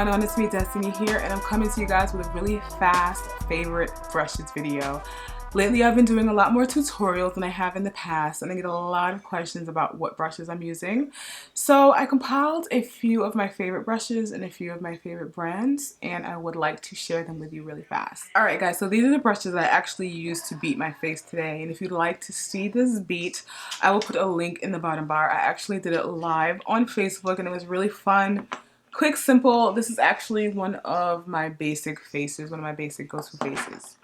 everyone, it's me Destiny here, and I'm coming to you guys with a really fast favorite brushes video. Lately I've been doing a lot more tutorials than I have in the past, and I get a lot of questions about what brushes I'm using. So I compiled a few of my favorite brushes and a few of my favorite brands, and I would like to share them with you really fast. Alright guys, so these are the brushes I actually used to beat my face today, and if you'd like to see this beat, I will put a link in the bottom bar. I actually did it live on Facebook and it was really fun. Quick, simple. This is actually one of my basic faces, one of my basic go-to faces.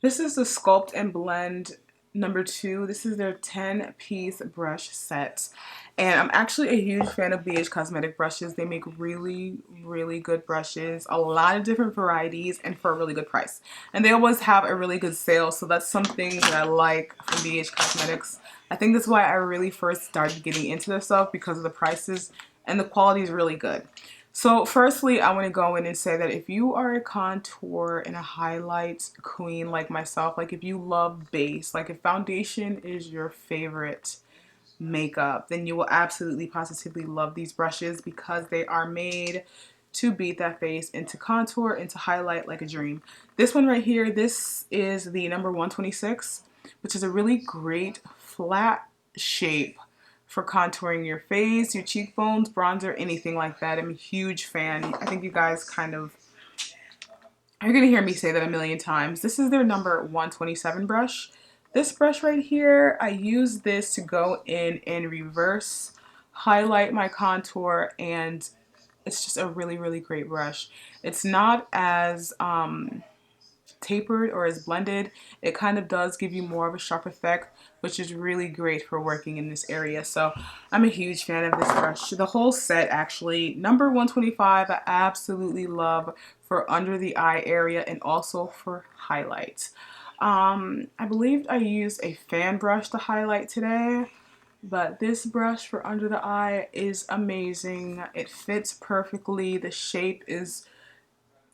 This is the Sculpt and Blend number 2. This is their 10-piece brush set. And I'm actually a huge fan of BH Cosmetic brushes. They make really, really good brushes, a lot of different varieties, and for a really good price. And they always have a really good sale, so that's something that I like from BH Cosmetics. I think that's why I really first started getting into their stuff, because of the prices, and the quality is really good. So firstly, I want to go in and say that if you are a contour and a highlight queen like myself, like if you love base, like if foundation is your favorite makeup, then you will absolutely positively love these brushes, because they are made to beat that face into contour, into highlight like a dream. This one right here, this is the number 126, which is a really great flat shape for contouring your face, your cheekbones, bronzer, anything like that. I'm a huge fan. I think you guys you're gonna hear me say that a million times. This is their number 127 brush. This brush right here, I use this to go in and reverse highlight my contour, and it's just a really, really great brush. It's not as tapered or as blended. It kind of does give you more of a sharp effect, which is really great for working in this area. So I'm a huge fan of this brush. The whole set actually. Number 125 I absolutely love for under the eye area and also for highlights. I believe I used a fan brush to highlight today, but this brush for under the eye is amazing. It fits perfectly. The shape is,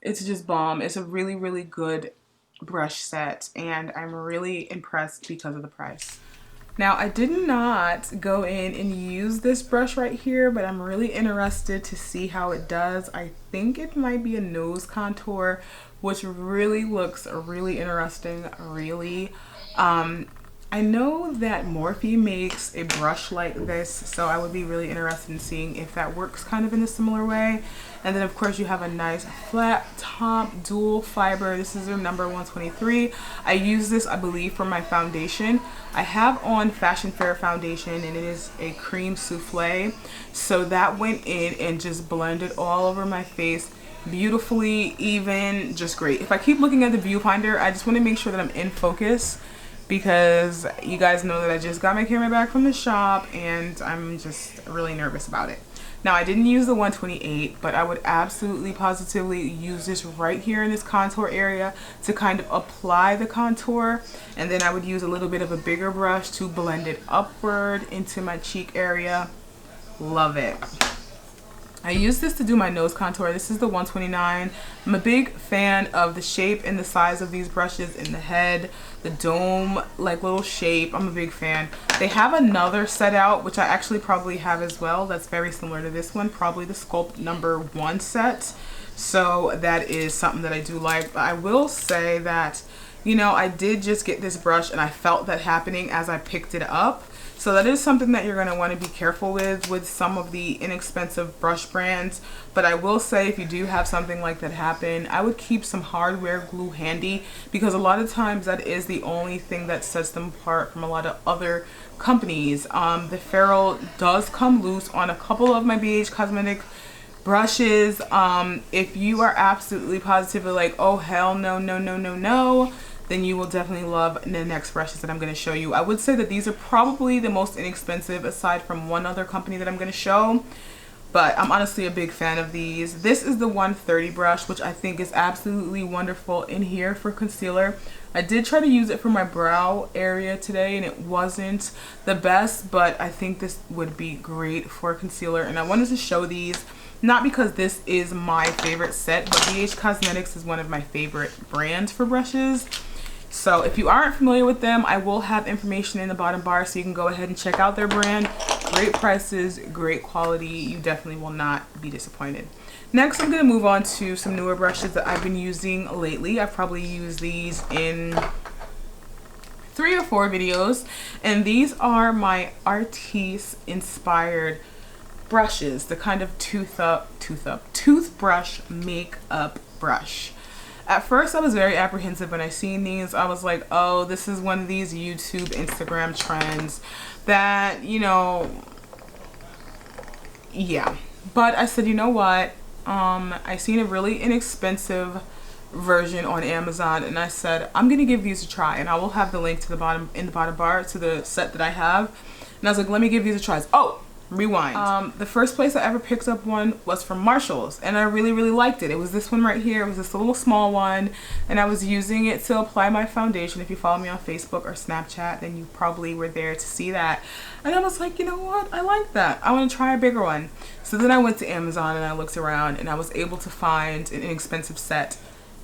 it's just bomb. It's a really, really good brush set, and I'm really impressed because of the price. Now, I did not go in and use this brush right here, but I'm really interested to see how it does. I think it might be a nose contour, which really looks really interesting, really. I know that Morphe makes a brush like this, so I would be really interested in seeing if that works kind of in a similar way. And then of course you have a nice flat top dual fiber. This is their number 123. I use this, I believe, for my foundation. I have on Fashion Fair foundation, and it is a cream souffle. So that went in and just blended all over my face beautifully, even, just great. If I keep looking at the viewfinder, I just want to make sure that I'm in focus, because you guys know that I just got my camera back from the shop and I'm just really nervous about it. Now, I didn't use the 128, but I would absolutely positively use this right here in this contour area to kind of apply the contour, and then I would use a little bit of a bigger brush to blend it upward into my cheek area. Love it. I use this to do my nose contour. This is the 129. I'm a big fan of the shape and the size of these brushes in the head, the dome, like little shape. I'm a big fan. They have another set out, which I actually probably have as well, that's very similar to this one, probably the Sculpt number 1 set. So that is something that I do like. But I will say that, you know, I did just get this brush and I felt that happening as I picked it up. So that is something that you're going to want to be careful with some of the inexpensive brush brands. But I will say, if you do have something like that happen, I would keep some hardware glue handy, because a lot of times that is the only thing that sets them apart from a lot of other companies. The ferrule does come loose on a couple of my BH Cosmetic brushes. If you are absolutely positively like, oh hell no, no, no, no, no, then you will definitely love the next brushes that I'm going to show you. I would say that these are probably the most inexpensive aside from one other company that I'm going to show, but I'm honestly a big fan of these. This is the 130 brush, which I think is absolutely wonderful in here for concealer. I did try to use it for my brow area today and it wasn't the best, but I think this would be great for concealer, and I wanted to show these not because this is my favorite set, but BH Cosmetics is one of my favorite brands for brushes. So if you aren't familiar with them, I will have information in the bottom bar so you can go ahead and check out their brand. Great prices, great quality. You definitely will not be disappointed. Next, I'm going to move on to some newer brushes that I've been using lately. I've probably used these in 3 or 4 videos, and these are my Artis inspired brushes, the kind of toothbrush makeup brush. At first I was very apprehensive when I seen these. I was like, oh, this is one of these YouTube, Instagram trends that, you know, yeah. But I said, you know what, I seen a really inexpensive version on Amazon, and I said, I'm gonna give these a try, and I will have the link to the bottom, in the bottom bar, to the set that I have. And I was like, let me give these a try. Oh, rewind. The first place I ever picked up one was from Marshalls, and I really liked it. It was this one right here. It was this little small one, and I was using it to apply my foundation. If you follow me on Facebook or Snapchat, then you probably were there to see that. And I was like, you know what, I like that. I want to try a bigger one. So then I went to Amazon and I looked around, and I was able to find an inexpensive set,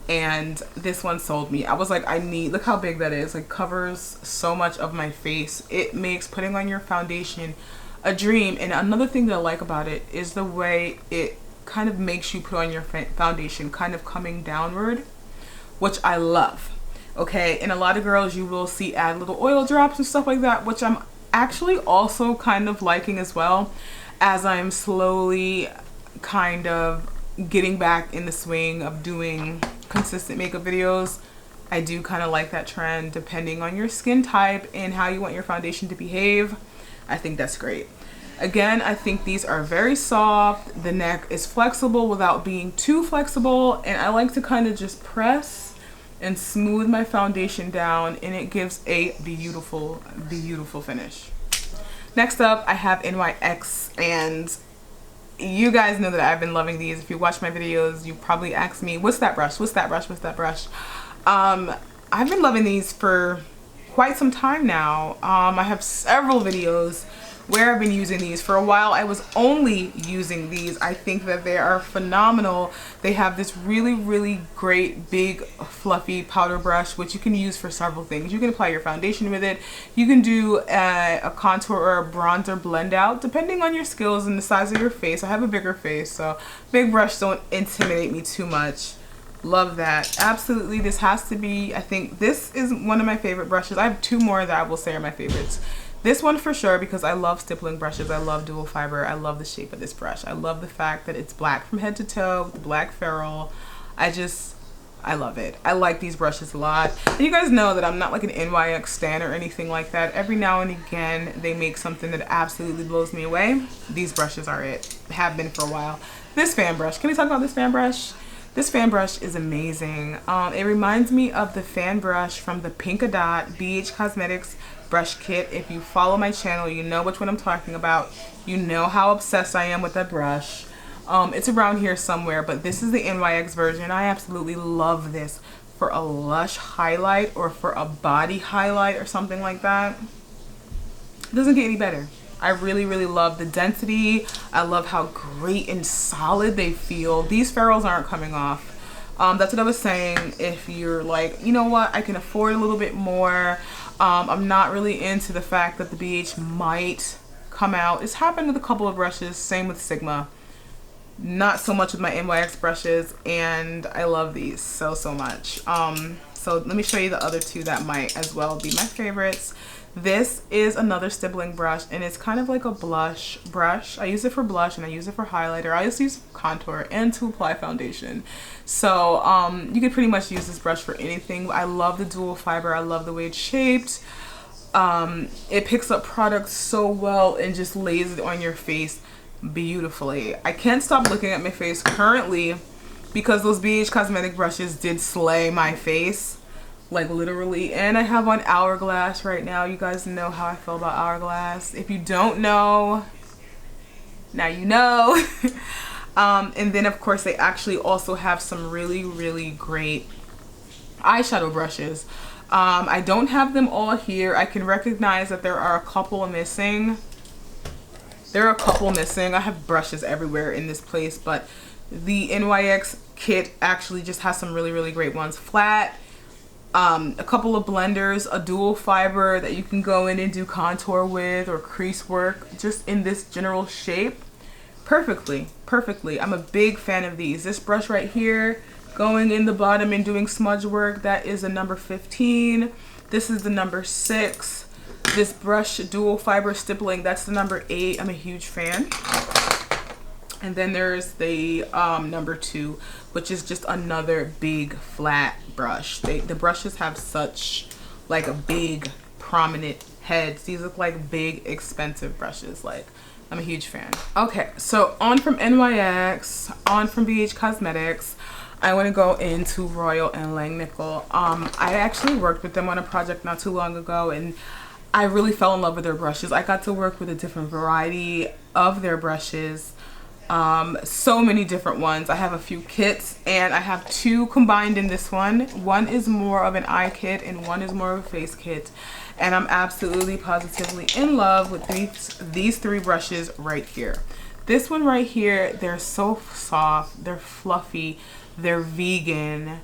and this one sold me. I was like, I need, look how big that is. Like, covers so much of my face. It makes putting on your foundation a dream. And another thing that I like about it is the way it kind of makes you put on your foundation kind of coming downward, which I love. Okay, and a lot of girls, you will see add little oil drops and stuff like that, which I'm actually also kind of liking as well, as I'm slowly kind of getting back in the swing of doing consistent makeup videos. I do kind of like that trend, depending on your skin type and how you want your foundation to behave. I think that's great. Again, I think these are very soft. The neck is flexible without being too flexible, and I like to kind of just press and smooth my foundation down, and it gives a beautiful finish. Next up, I have NYX, and you guys know that I've been loving these. If you watch my videos, you probably ask me, what's that brush? What's that brush? What's that brush? I've been loving these for quite some time now. I have several videos where I've been using these. For a while I was only using these. I think that they are phenomenal. They have this really great big fluffy powder brush, which you can use for several things. You can apply your foundation with it. You can do a contour or a bronzer blend out depending on your skills and the size of your face. I have a bigger face, so big brush don't intimidate me too much. Love that. Absolutely, this has to be, I think this is one of my favorite brushes. I have 2 more that I will say are my favorites. This one for sure, because I love stippling brushes. I love dual fiber. I love the shape of this brush. I love the fact that it's black from head to toe with the black ferrule. I love it. I like these brushes a lot. And you guys know that I'm not like an NYX stan or anything like that. Every now and again, they make something that absolutely blows me away. These brushes are it. Have been for a while. This fan brush. Can we talk about this fan brush? This fan brush is amazing. It reminds me of the fan brush from the Pink-A-Dot BH Cosmetics brush kit. If you follow my channel, you know which one I'm talking about. You know how obsessed I am with that brush. It's around here somewhere, but this is the NYX version. I absolutely love this for a lush highlight or for a body highlight or something like that. It doesn't get any better. I really love the density. I love how great and solid they feel. These ferrules aren't coming off. That's what I was saying. If you're like, you know what, I can afford a little bit more. I'm not really into the fact that the BH might come out. It's happened with a couple of brushes. Same with Sigma. Not so much with my NYX brushes, and I love these so much. So let me show you the other 2 that might as well be my favorites. This is another stippling brush, and it's kind of like a blush brush. I use it for blush and I use it for highlighter. I also use it for contour and to apply foundation. So you can pretty much use this brush for anything. I love the dual fiber. I love the way it's shaped. It picks up product so well and just lays it on your face beautifully. I can't stop looking at my face currently because those BH Cosmetic brushes did slay my face, like literally. And I have on Hourglass right now. You guys know how I feel about Hourglass. If you don't know, now you know. And then of course they actually also have some really great eyeshadow brushes. I don't have them all here. I can recognize that there are a couple missing. I have brushes everywhere in this place, but the NYX kit actually just has some really great ones. Flat, a couple of blenders, a dual fiber that you can go in and do contour with or crease work just in this general shape perfectly. I'm a big fan of these. This brush right here, going in the bottom and doing smudge work, that is a number 15. This is the number 6. This brush dual fiber stippling, that's the number 8. I'm a huge fan. And then there's the number 2, which is just another big flat brush. The brushes have such like a big prominent heads. These look like big expensive brushes. Like, I'm a huge fan. Okay, so on from NYX, on from BH Cosmetics, I want to go into Royal and Langnickel. I actually worked with them on a project not too long ago, and I really fell in love with their brushes. I got to work with a different variety of their brushes. So many different ones. I have a few kits, and I have 2 combined in this one. One is more of an eye kit and one is more of a face kit, and I'm absolutely positively in love with these 3 brushes right here. This one right here, they're so soft, they're fluffy, they're vegan,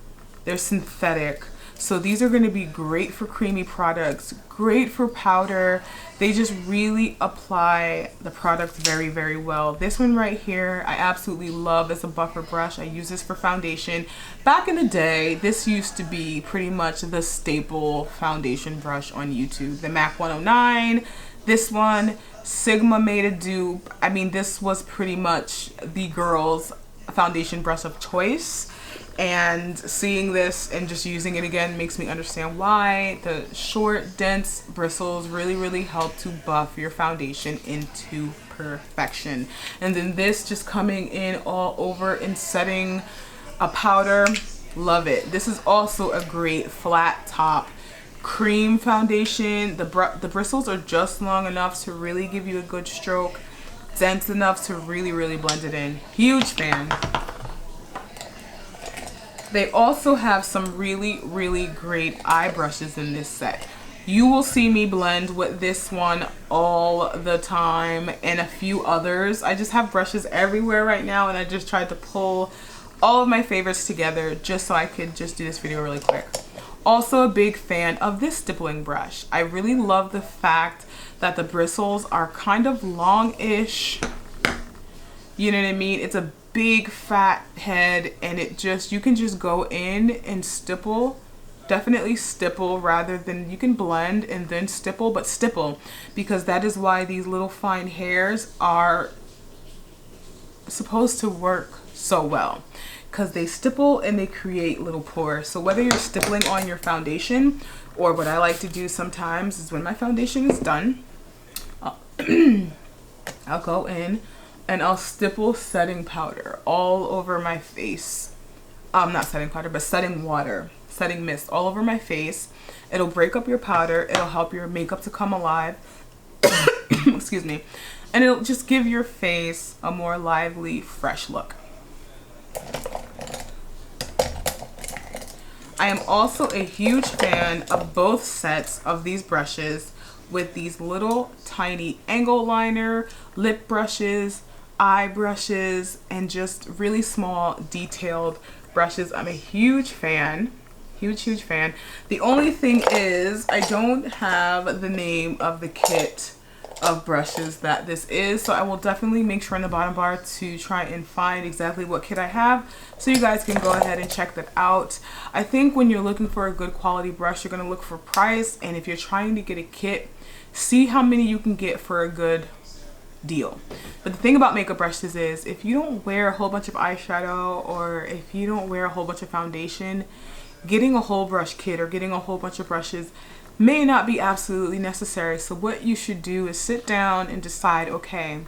they're synthetic. So these are going to be great for creamy products, great for powder. They just really apply the product very, very well. This one right here, I absolutely love as a buffer brush. I use this for foundation. Back in the day, this used to be pretty much the staple foundation brush on YouTube. The MAC 109, this one, Sigma made a dupe. I mean, this was pretty much the girls' foundation brush of choice. And seeing this and just using it again makes me understand why. The short, dense bristles really help to buff your foundation into perfection. And then this just coming in all over and setting a powder, love it. This is also a great flat top cream foundation. The bristles are just long enough to really give you a good stroke, dense enough to really blend it in. Huge fan. They also have some really great eye brushes in this set. You will see me blend with this one all the time and a few others. I just have brushes everywhere right now, and I just tried to pull all of my favorites together just so I could just do this video really quick. Also a big fan of this stippling brush. I really love the fact that the bristles are kind of long-ish. You know what I mean? It's a big fat head, and it just, you can just go in and stipple. Definitely stipple rather than, you can blend and then stipple, but stipple, because that is why these little fine hairs are supposed to work so well, because they stipple and they create little pores. So whether you're stippling on your foundation, or what I like to do sometimes is when my foundation is done, I'll go in and I'll stipple setting powder all over my face. Not setting powder, but setting water, setting mist all over my face. It'll break up your powder. It'll help your makeup to come alive. Excuse me. And it'll just give your face a more lively, fresh look. I am also a huge fan of both sets of these brushes with these little tiny angle liner, lip brushes, eye brushes, and just really small detailed brushes. I'm a huge fan. Huge fan. The only thing is I don't have the name of the kit of brushes that this is, so I will definitely make sure in the bottom bar to try and find exactly what kit I have, so you guys can go ahead and check that out. I think when you're looking for a good quality brush, you're going to look for price, and if you're trying to get a kit, see how many you can get for a good deal. But the thing about makeup brushes is, if you don't wear a whole bunch of eyeshadow, or if you don't wear a whole bunch of foundation, getting a whole brush kit or getting a whole bunch of brushes may not be absolutely necessary. So what you should do is sit down and decide, okay,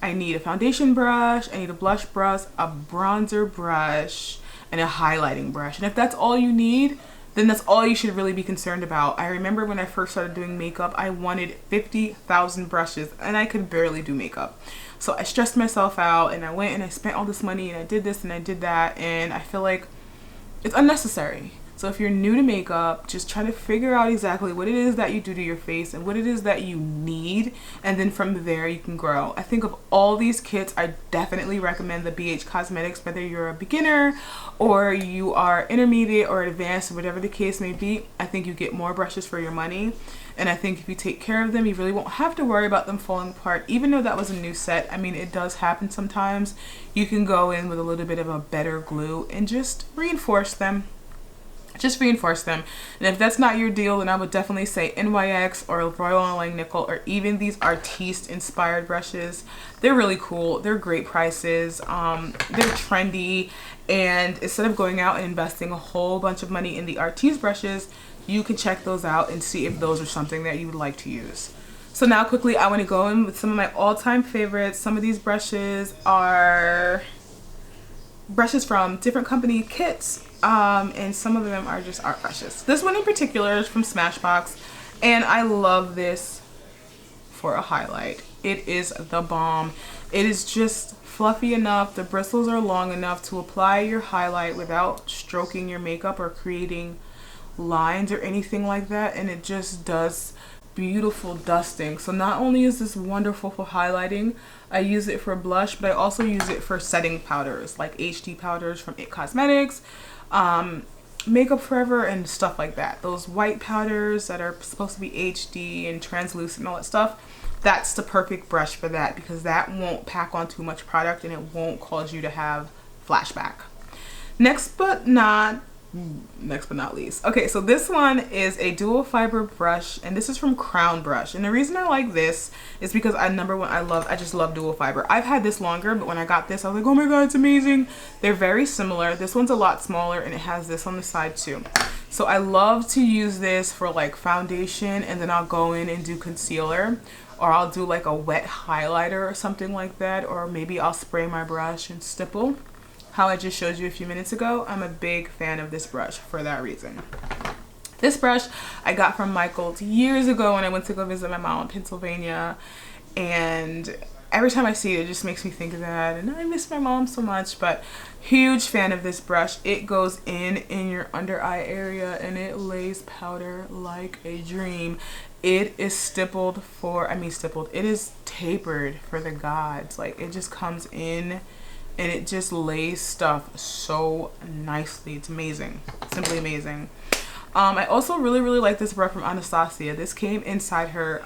I need a foundation brush, I need a blush brush, a bronzer brush, and a highlighting brush. And if that's all you need, then that's all you should really be concerned about. I remember when I first started doing makeup, I wanted 50,000 brushes and I could barely do makeup. So I stressed myself out, and I went and I spent all this money, and I did this and I did that, and I feel like it's unnecessary. So if you're new to makeup, just try to figure out exactly what it is that you do to your face and what it is that you need, and then from there you can grow. I think of all these kits, I definitely recommend the BH Cosmetics, whether you're a beginner or you are intermediate or advanced, whatever the case may be. I think you get more brushes for your money, and I think if you take care of them, you really won't have to worry about them falling apart. Even though that was a new set, I mean, it does happen sometimes. You can go in with a little bit of a better glue and just reinforce them. Just reinforce them. And if that's not your deal, then I would definitely say NYX or Royal & Langnickel, or even these Artiste inspired brushes. They're really cool. They're great prices. They're trendy. And instead of going out and investing a whole bunch of money in the Artiste brushes, you can check those out and see if those are something that you would like to use. So now quickly, I want to go in with some of my all-time favorites. Some of these brushes are brushes from different company kits. And some of them are just art brushes. This one in particular is from Smashbox, and I love this for a highlight. It is the bomb. It is just fluffy enough, the bristles are long enough to apply your highlight without stroking your makeup or creating lines or anything like that, and it just does beautiful dusting. So not only is this wonderful for highlighting, I use it for blush, but I also use it for setting powders like HD powders from IT Cosmetics, Makeup Forever, and stuff like that. Those white powders that are supposed to be HD and translucent and all that stuff, that's the perfect brush for that, because that won't pack on too much product and it won't cause you to have flashback. Next but not least. Okay, so this one is a dual fiber brush, and this is from Crown Brush. And the reason I like this is because number one, I just love dual fiber. I've had this longer, but when I got this, I was like, oh my god, it's amazing. They're very similar. This one's a lot smaller, and it has this on the side too. So I love to use this for like foundation, and then I'll go in and do concealer, or I'll do like a wet highlighter or something like that, or maybe I'll spray my brush and stipple. How I just showed you a few minutes ago, I'm a big fan of this brush for that reason. This brush I got from Michaels years ago when I went to go visit my mom in Pennsylvania, and every time I see it, it just makes me think of that, and I miss my mom so much. But huge fan of this brush. It goes in your under eye area and it lays powder like a dream. It is stippled for, it is tapered for the gods. Like, it just comes in and it just lays stuff so nicely. It's amazing. Simply amazing. I also really like this brush from Anastasia. This came inside her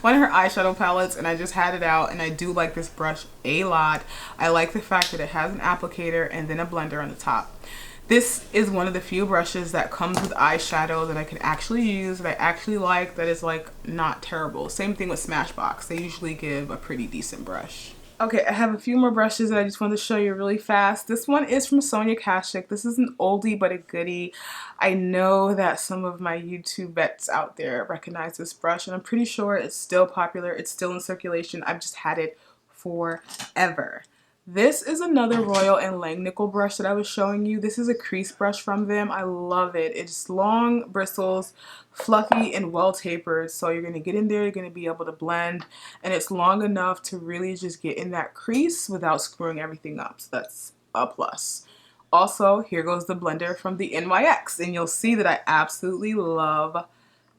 one of her eyeshadow palettes, and I just had it out, and I do like this brush a lot. I like the fact that it has an applicator and then a blender on the top. This is one of the few brushes that comes with eyeshadow that I can actually use, that I actually like, that is like not terrible. Same thing with Smashbox. They usually give a pretty decent brush. Okay, I have a few more brushes that I just wanted to show you really fast. This one is from Sonia Kashuk. This is an oldie but a goodie. I know that some of my YouTube vets out there recognize this brush, and I'm pretty sure it's still popular. It's still in circulation. I've just had it forever. This is another Royal & Langnickel brush that I was showing you. This is a crease brush from them. I love it. It's long bristles, fluffy and well tapered. So you're going to get in there, you're going to be able to blend, and it's long enough to really just get in that crease without screwing everything up. So that's a plus. Also, here goes the blender from the NYX, and you'll see that I absolutely love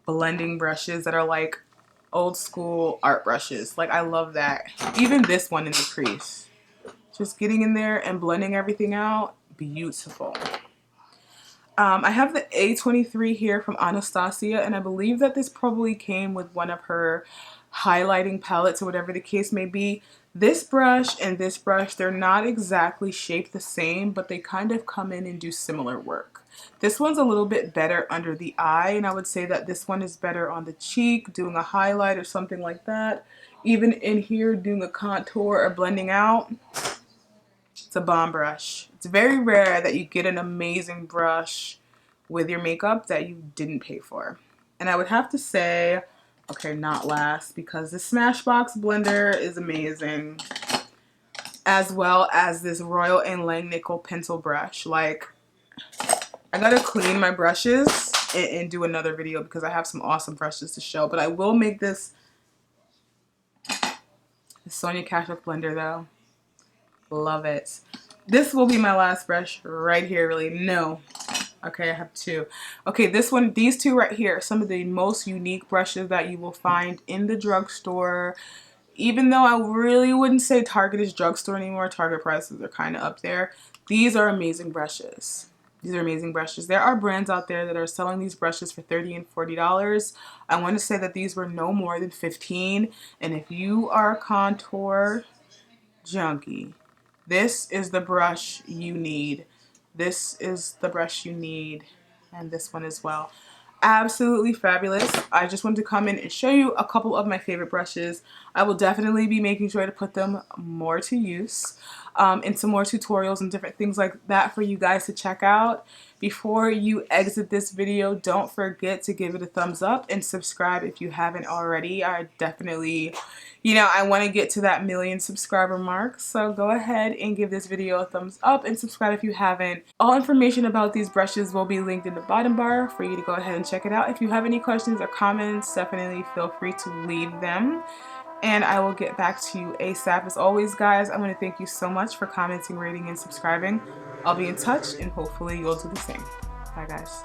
blending brushes that are like old school art brushes. Like, I love that. Even this one in the crease. Just getting in there and blending everything out, beautiful. I have the A23 here from Anastasia, and I believe that this probably came with one of her highlighting palettes or whatever the case may be. This brush and this brush, they're not exactly shaped the same, but they kind of come in and do similar work. This one's a little bit better under the eye, and I would say that this one is better on the cheek, doing a highlight or something like that. Even in here, doing a contour or blending out. It's a bomb brush. It's very rare that you get an amazing brush with your makeup that you didn't pay for. And I would have to say, okay, not last, because the Smashbox blender is amazing, as well as this Royal & Langnickel pencil brush. Like, I gotta clean my brushes and do another video because I have some awesome brushes to show. But I will make this Sonia Kashuk blender though. Love it. This will be my last brush right here, really. No, Okay, I have two. Okay, these two right here are some of the most unique brushes that you will find in the drugstore. Even though I really wouldn't say Target is drugstore anymore, Target prices are kind of up there. These are amazing brushes. These are amazing brushes. There are brands out there that are selling these brushes for $30 and $40. I want to say that these were no more than $15. And if you are a contour junkie, this is the brush you need. This is the brush you need, and this one as well. Absolutely fabulous. I just wanted to come in and show you a couple of my favorite brushes. I will definitely be making sure to put them more to use in some more tutorials and different things like that for you guys to check out. Before you exit this video, don't forget to give it a thumbs up and subscribe if you haven't already. I definitely, I want to get to that 1,000,000 subscriber mark. So go ahead and give this video a thumbs up and subscribe if you haven't. All information about these brushes will be linked in the bottom bar for you to go ahead and check it out. If you have any questions or comments, definitely feel free to leave them. And I will get back to you ASAP. As always, guys, I want to thank you so much for commenting, rating, and subscribing. I'll be in touch, and hopefully you'll do the same. Bye, guys.